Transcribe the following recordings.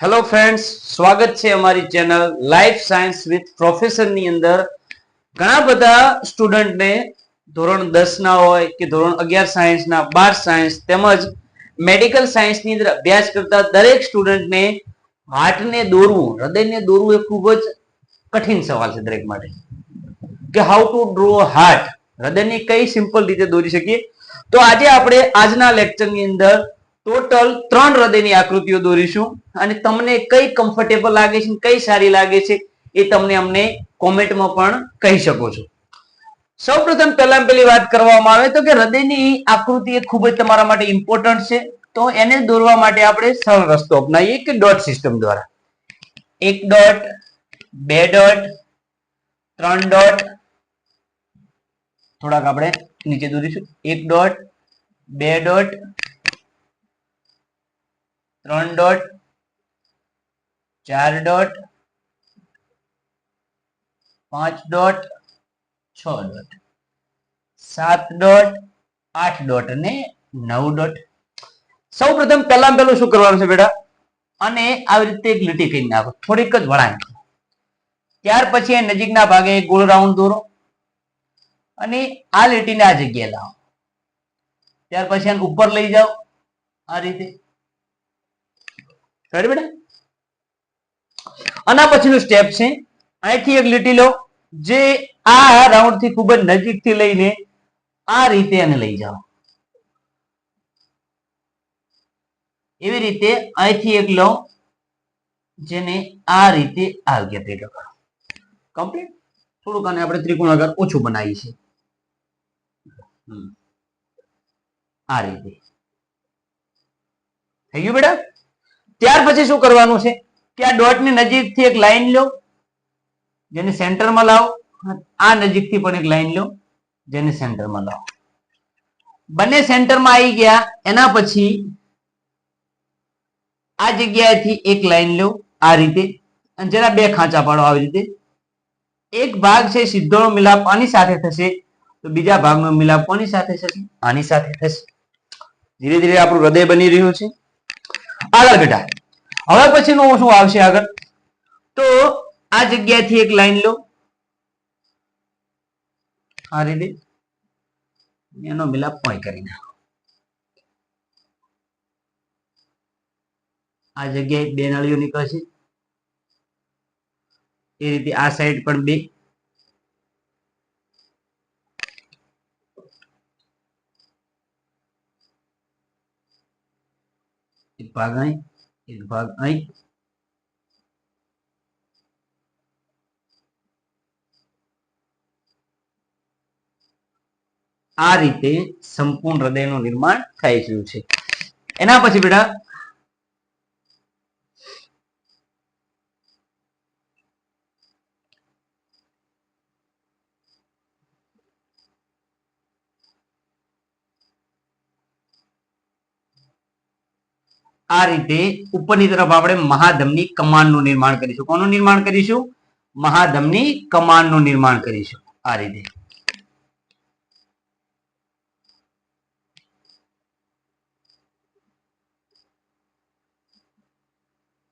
Hello friends, સ્વાગત છે અમારી channel life science with professor ની અંદર. ઘણા બધા સ્ટુડન્ટને ધોરણ 10 ના હોય કે ધોરણ 11 સાયન્સ ના, 12 સાયન્સ તેમજ મેડિકલ સાયન્સ ની અંદર અભ્યાસ કરતા દરેક સ્ટુડન્ટને હાર્ટને દોરવું, હૃદયને દોરવું એ ખૂબ જ કઠિન સવાલ છે દરેક માટે કે હાઉ ટુ ડ્રો હાર્ટ, હૃદયને કઈ સિમ્પલ રીતે દોરી શકીએ. તો આજે આપણે આજના લેક્ચરની અંદર ટોટલ 3 હૃદયની આકૃતિઓ દોરીશું અને તમને કઈ કમ્ફર્ટેબલ લાગે છે, કઈ સારી લાગે છે એ તમને અમને કોમેન્ટમાં પણ કહી શકો છો. સૌપ્રથમ પહેલી વાત કરવામાં આવે તો કે હૃદયની આકૃતિ એ ખૂબ જ તમારા માટે ઇમ્પોર્ટન્ટ છે. તો એને દોરવા માટે આપણે સરળ રસ્તો અપનાવીએ કે ડોટ સિસ્ટમ દ્વારા. 1 ડોટ, 2 ડોટ, 3 ડોટ, થોડાક આપણે નીચે દોરીશું. 1 dot, 2 dot, 3 dot, 4 dot, 5 dot, 6 dot, 7 dot, 8 dot અને 9 ડોટ. સૌપ્રથમ પહેલું શું કરવાનું છે બેટા, અને આવી રીતે એક લીટી કરી નાખો, થોડીક જ વળાંક. ત્યાર પછી નજીકના ભાગે ગોળ રાઉન્ડ દોરો અને આ લીટીને આ જગ્યાએ લાવો. ત્યાર પછી આને ઉપર લઈ જાઓ આ રીતે. રેડી બેટા? આના પછીનું સ્ટેપ છે, અહીંથી એક લીટી લો જે આ રાઉન્ડ થી ખૂબ જ નજીકથી લઈને આ રીતે એને લઈ જાઓ. એવી રીતે અહીંથી એક લો જેને આ રીતે આ જગ્યા ભેગા કરો. કમ્પ્લીટ. થોડુંક આને આપણે ત્રિકોણાકાર ઓછું બનાવીએ છીએ આ રીતે. થઈ ગયું બેટા? ત્યાર પછી શું કરવાનું છે કે આ ડોટ ની નજીકથી એક લાઈન લો જેને સેન્ટરમાં લાવો. આ નજીકથી પણ એક લાઈન લો જેને સેન્ટરમાં લાવો. બંને સેન્ટરમાં આવી ગયા એના પછી આ જગ્યાએથી એક લાઈન લો આ રીતે અને જરા બે ખાંચા પાડો આવી રીતે. એક ભાગ છે સીધો મિલાપ આની સાથે થશે તો બીજા ભાગનો મિલાપ કોની સાથે થશે? આની સાથે થશે. ધીરે ધીરે આપણું હૃદય બની રહ્યું છે. આગળ બેટા, હવે પછીનું શું આવશે આગળ? તો આ જગ્યાએથી એક લાઈન લો આ રીતે, એનો મિલાપ point કરી નાખો. આ જગ્યાએ બે નળીઓ નીકળશે, એ રીતે આ સાઈડ પણ બે. એક ભાગ અહીં, એક ભાગ અહીં. આ રીતે સંપૂર્ણ હૃદયનું નિર્માણ થઈ રહ્યું છે. એના પછી બેટા આ રીતે ઉપરની તરફ આપણે મહાધમની કમાનનું નિર્માણ કરીશું. કોનું નિર્માણ કરીશું? મહાધમની કમાનનું નિર્માણ કરીશું આ રીતે.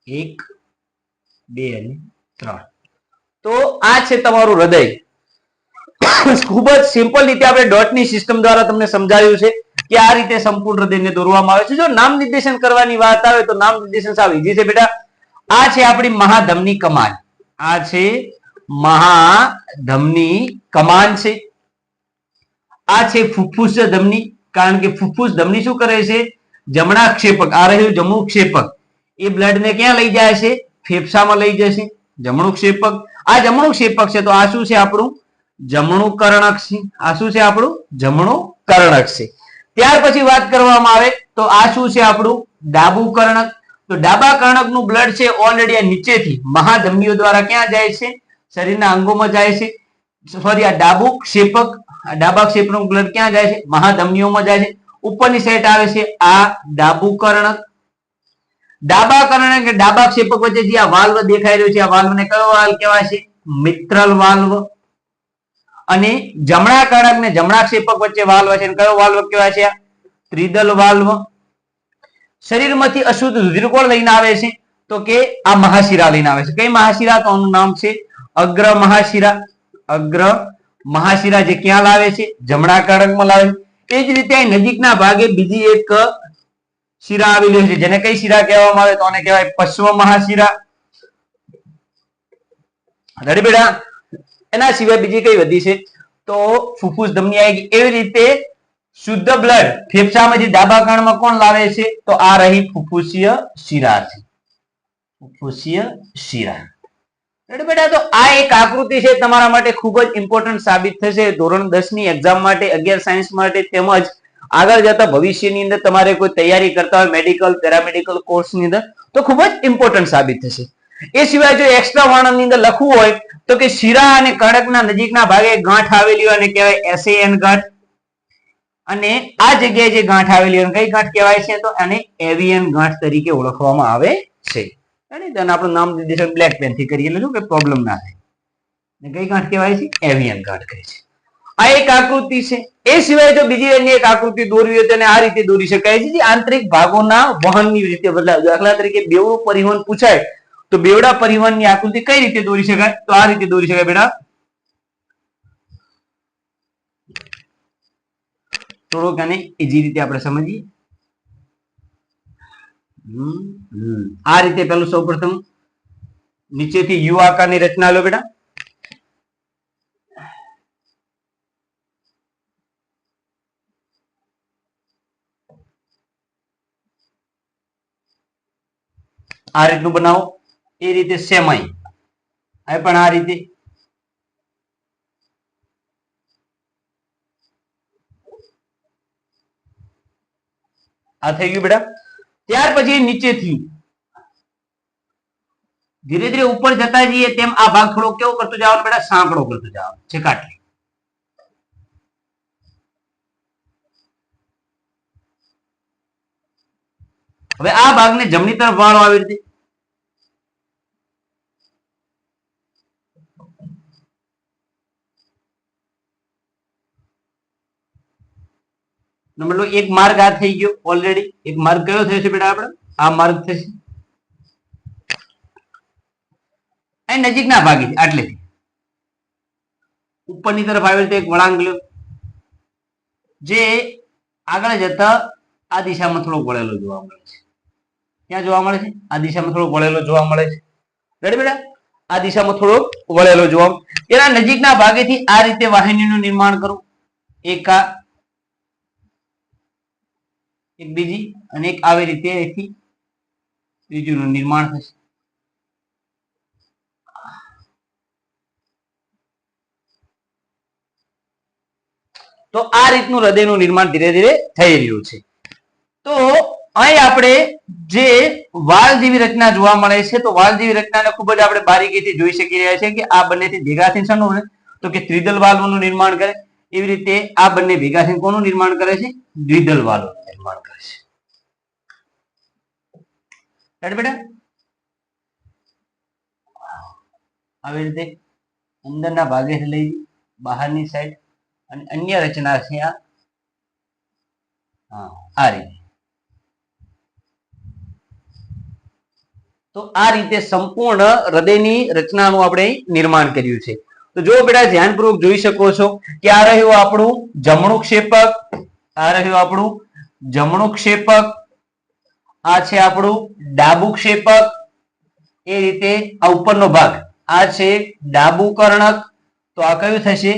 1, 2 અને 3. તો આ છે તમારું હૃદય. ખૂબ જ સિમ્પલ રીતે આપણે ડોટની સિસ્ટમ દ્વારા તમને સમજાવ્યું છે કે આ રીતે સંપૂર્ણ હૃદયને દોરવામાં આવે છે. જો નામ નિર્દેશન કરવાની વાત આવે તો નામ નિર્દેશન સાવ ઈઝી છે બેટા. આ છે આપણી મહાધમની કમાન. આ છે મહાધમની કમાન છે. આ છે ફુફ્ફુસ ધમની, કારણ કે ફુફ્ફુસ ધમની શું કરે છે? જમણા ક્ષેપક, આ રહ્યું જમણું ક્ષેપક, એ બ્લડ ને ક્યાં લઈ જાય છે? ફેફસામાં લઈ જશે. જમણું ક્ષેપક. આ જમણું ક્ષેપક છે તો આ શું છે આપણું? જમણું કર્ણક છે. આ શું છે આપણું? જમણું કર્ણક છે. ત્યાર પછી વાત કરવામાં આવે તો આ શું છે આપણું? ડાબું કર્ણક. તો ડાબા કર્ણકનું બ્લડ છે ઓલરેડી આ નીચેથી મહાધમનીઓ દ્વારા ક્યાં જાય છે? શરીરના અંગોમાં જાય છે. સોરી, આ ડાબું ક્ષેપક, ડાબા ક્ષેપકનું બ્લડ ક્યાં જાય છે? મહાધમનીઓમાં જાય છે. ઉપરની સાઈડ આવે છે આ ડાબું કર્ણક. ડાબા કર્ણક કે ડાબા ક્ષેપક વચ્ચે જે આ વાલ્વ દેખાઈ રહ્યો છે, આ વાલ્વને કયો વાલ્વ કહેવાય છે? મિત્રલ વાલ્વ. અને જમણા કર્ણક ને જમણા ક્ષેપક વચ્ચે વાલ્વ છે, કયો વાલ્વ કહેવાય છે? ત્રિદલ વાલ્વ. શરીરમાંથી અશુદ્ધ રુધિર કોણ લઈને આવે છે? તો તો કે આ મહાશિરા લઈને આવે છે. કઈ મહાશિરા? તો આનું નામ છે અગ્ર મહાશિરા. અગ્ર મહાશિરા જે ક્યાં લાવે છે? જમણા કાળકમાં લાવે છે. એ જ રીતે નજીકના ભાગે બીજી એક શિરા આવેલી છે, જેને કઈ શિરા કહેવામાં આવે? તો આને કહેવાય પશ્વ મહાશિરા. રેડી બેટા? એના સિવાય બીજી કઈ વધી છે? તો ફુફુસ ધમની આવી ગઈ. એવી રીતે શુદ્ધ બ્લડ ફેફસામાં જે ડાબા કાનમાં કોણ લાવે છે? તો આ રહી ફુફુસીય શિરા છે. ફુફુસીય શિરા. રેડી બેટા? તો આ એક આકૃતિ છે, તમારા માટે ખૂબ જ ઇમ્પોર્ટન્ટ સાબિત થશે ધોરણ 10 ની એક્ઝામ માટે, 11 સાયન્સ માટે, તેમજ આગળ જતા ભવિષ્યની અંદર તમારે કોઈ તૈયારી કરતા હોય મેડિકલ પેરામેડિકલ કોર્સની અંદર, તો ખૂબ જ ઇમ્પોર્ટન્ટ સાબિત થશે. એ સિવાય જો એક્સ્ટ્રા વર્ણનની અંદર લખવું હોય તો કે શિરા અને કણકના નજીકના ભાગે ગાંઠ આવેલી હોય અને કહેવાય SAN ગાંઠ. અને આ જગ્યાએ જે ગાંઠ આવેલી હોય કઈ ગાંઠ કહેવાય છે? તો આને એવિયન ગાંઠ તરીકે ઓળખવામાં આવે છે. આપણું નામ નિર્દેશન બ્લેક પેન થી કરીએ એટલે કે પ્રોબ્લેમ ના થાય. કઈ ગાંઠ કહેવાય છે? એવિયન ગાંઠ કહે છે. આ એક આકૃતિ છે. એ સિવાય જો બીજી અન્ય એક આકૃતિ દોરવી હોય તેને આ રીતે દોરી શકાય છે, જે આંતરિક ભાગોના વહનની રીતે બદલાય. દાખલા તરીકે બેવડું પરિવહન પૂછાય તો બેવડા પરિવહનની આકૃતિ કઈ રીતે દોરી શકાય? તો આ રીતે દોરી શકાય બેટા. થોડોક આને ઈજી રીતે આપણે સમજીએ. આ રીતે પેલું સૌપ્રથમ નીચેથી યુ આકારની રચના લો બેટા. આ રીતનું બનાવો. એ રીતે સેમાઈ આ પણ આ રીતે. આ થઈ ગયું બેટા. ત્યાર પછી નીચેથી ધીરે ધીરે ઉપર જતા જઈએ તેમ આ ભાગ થોડો કેવો કરતો જવાનો બેટા? સાંકડો કરતો જવાનો છે. કાટલી. હવે આ ભાગને જમણી તરફ વાળો આવી રીતે. નંબર એક માર્ગ આ થઈ ગયો ઓલરેડી. એક માર્ગ કયો થયો છે બેટા? આપણે આ માર્ગ થશે. અહીં નજીકના ભાગે આટલેથી ઉપરની તરફ આવી રીતે એક વળાંક લ્યો, જે આગળ જતા આ દિશામાં થોડો વળેલો જોવા મળે છે. ક્યાં જોવા મળે છે? આ દિશામાં થોડો વળેલો જોવા મળે છે. રેડી બેટા? આ દિશામાં થોડો વળેલો જોવા. એના નજીકના ભાગેથી આ રીતે વાહિનીનું નિર્માણ કરો. એક આ, એક બીજી અને એક આવી રીતે અહીંથી ત્રીજું નિર્માણ થશે. તો આ રીતનું હૃદયનું નિર્માણ ધીરે ધીરે થઈ રહ્યું છે. તો અહીં આપણે જે વાલ જેવી રચના જોવા મળે છે, તો વાલ જેવી રચનાને ખૂબ જ આપણે બારીકીથી જોઈ શકી રહ્યા છીએ કે આ બંનેથી ભેગા થઈને શાનું તો કે ત્રિદલ વાલ્વનું નિર્માણ કરે. એવી રીતે આ બંને ભેગા થઈને કોનું નિર્માણ કરે છે? દ્વિદલ વાલ્વનું નિર્માણ કરે છે. બેટા આવી રીતે અંદરના ભાગેથી લઈ બહારની સાઈડ અને અન્ય રચના છે આ રીતે. તો આ રીતે સંપૂર્ણ હૃદયની રચનાનું આપણે નિર્માણ કર્યું છે. તો જો બેટા ધ્યાનપૂર્વક જોઈ શકો છો કે આ રહ્યું આપણું જમણું ક્ષેપક, આ રહ્યું આપણું જમણું ક્ષેપક, આ છે આપણું ડાબું ક્ષેપક. એ રીતે આ ઉપરનો ભાગ આ છે ડાબું કર્ણક, તો આ કયું થશે?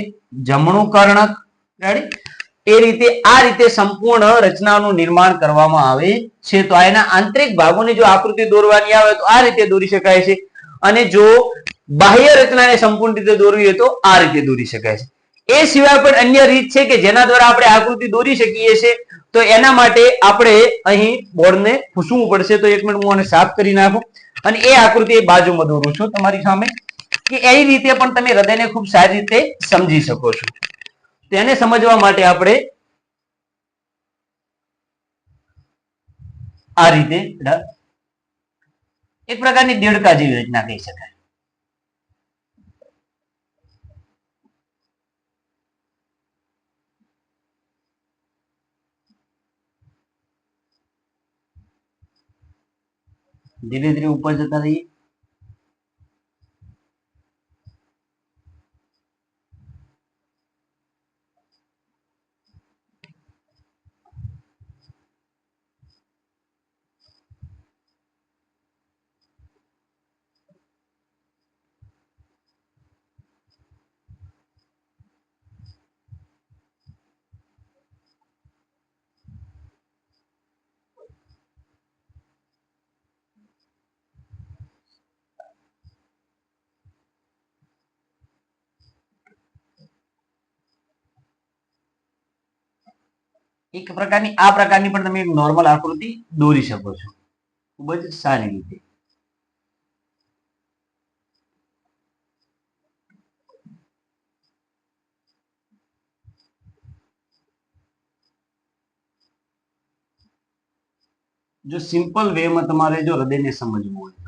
જમણું કર્ણક. રેડી? એ રીતે આ રીતે સંપૂર્ણ રચનાનું નિર્માણ કરવામાં આવે છે. તો એના આંતરિક ભાગોની જો આકૃતિ દોરવાની આવે તો આ રીતે દોરી શકાય છે, અને જો બાહ્ય રચનાને સંપૂર્ણ રીતે દોરવી હોય તો આ રીતે દોરી શકાય છે. એ સિવાય પણ અન્ય રીત છે કે જેના દ્વારા આપણે આકૃતિ દોરી શકીએ છીએ. તો એના માટે આપણે અહીં બોર્ડને પૂછવું પડશે. તો એક મિનિટ હું આને સાફ કરી નાખું અને એ આકૃતિ બાજુમાં દોરું છું તમારી સામે, કે એ રીતે પણ તમે હૃદયને ખૂબ સારી રીતે સમજી શકો છો. તેને સમજવા માટે આપણે આ રીતે એક પ્રકારની દેડકા જેવી રચના કહી શકાય. ધીરે ધીરે ઉપર જતા રહીએ. એક પ્રકારની આ પ્રકારની પણ તમે એક નોર્મલ આકૃતિ દોરી શકો છો ખૂબ જ સારી રીતે. જો સિમ્પલ વેમાં તમારે જો હૃદયને સમજવું હોય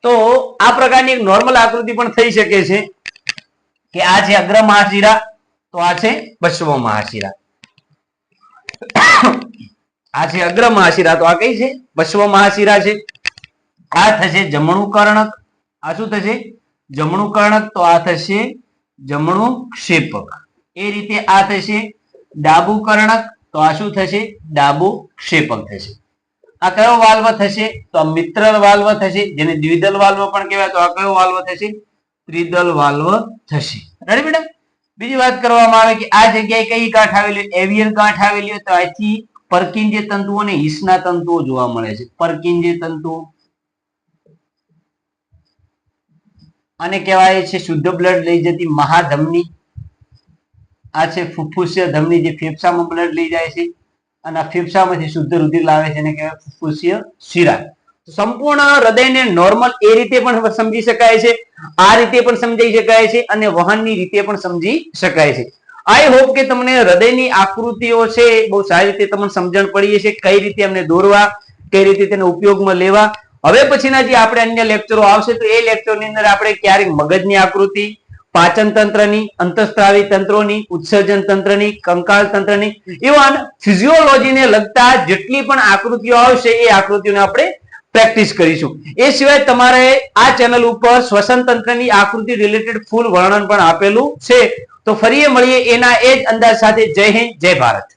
તો આ પ્રકારની એક નોર્મલ આકૃતિ પણ થઈ શકે છે કે આ છે અગ્ર મહાશિરા, તો આ છે પશ્ચિમ મહાશિરા. આ છે અગ્ર મહાશિરા, તો આ કઈ છે? પશ્ચિમ મહાશિરા છે. આ થશે જમણું કર્ણક. આ શું થશે? જમણું કર્ણક. તો આ થશે જમણું ક્ષેપક. એ રીતે આ થશે ડાબું કર્ણક. તો આ શું થશે? ડાબું ક્ષેપક થશે. આ કયો વાલ્વ થશે? તો આ મિત્રલ વાલ્વ થશે, જેને દ્વિદલ વાલ્વ પણ કહેવાય. તો આ કયો વાલ્વ થશે? ત્રિદલ વાલ્વ થશે. રેડી બેટા? બીજી વાત કરવામાં આવે કે આ જગ્યાએ કઈ ગાંઠ આવેલી? એવિયન ગાંઠ આવેલી હોય. તો અહીંથી પર્કિંજે તંતુઓ અને હિસના તંતુઓ જોવા મળે છે. પર્કિંજે તંતુઓ આને કહેવાય છે શુદ્ધ બ્લડ લઈ જતી મહાધમની. આ છે ફુફ્ફુસીય ધમની, જે ફેફસામાં બ્લડ લઈ જાય છે અને આ ફેફસામાંથી શુદ્ધ રુધિર લાવે છે, એને કહેવાય ફુફ્ફુસીય શિરા. સંપૂર્ણ હૃદયને નોર્મલ એ રીતે પણ સમજી શકાય છે, આ રીતે પણ સમજી શકાય છે અને વહનની રીતે પણ સમજી શકાય છે. આઈ હોપ કે તમને હૃદયની આકૃતિઓ છે બહુ સારી રીતે તમને સમજણ પડી હશે, કઈ રીતે એમને દોરવા, કઈ રીતે તેને ઉપયોગમાં લેવા. હવે પછીના જે આપણે અન્ય લેક્ચરો આવશે તો એ લેક્ચરની અંદર આપણે ક્યારેક મગજની આકૃતિ, પાચન તંત્રની, અંતઃસ્ત્રાવી તંત્રોની, ઉત્સર્જન તંત્રની, કંકાલ તંત્રની, એવા ફિઝિયોલોજીને લગતા જેટલી પણ આકૃતિઓ આવશે એ આકૃતિઓને આપણે પ્રેક્ટિસ કરીશું. એ સિવાય તમારે આ ચેનલ ઉપર શ્વસન તંત્રની આકૃતિ રિલેટેડ ફૂલ વર્ણન પણ આપેલું છે. તો ફરી મળીએ એના એ જ અંદાજ સાથે. જય હિન્દ, જય ભારત.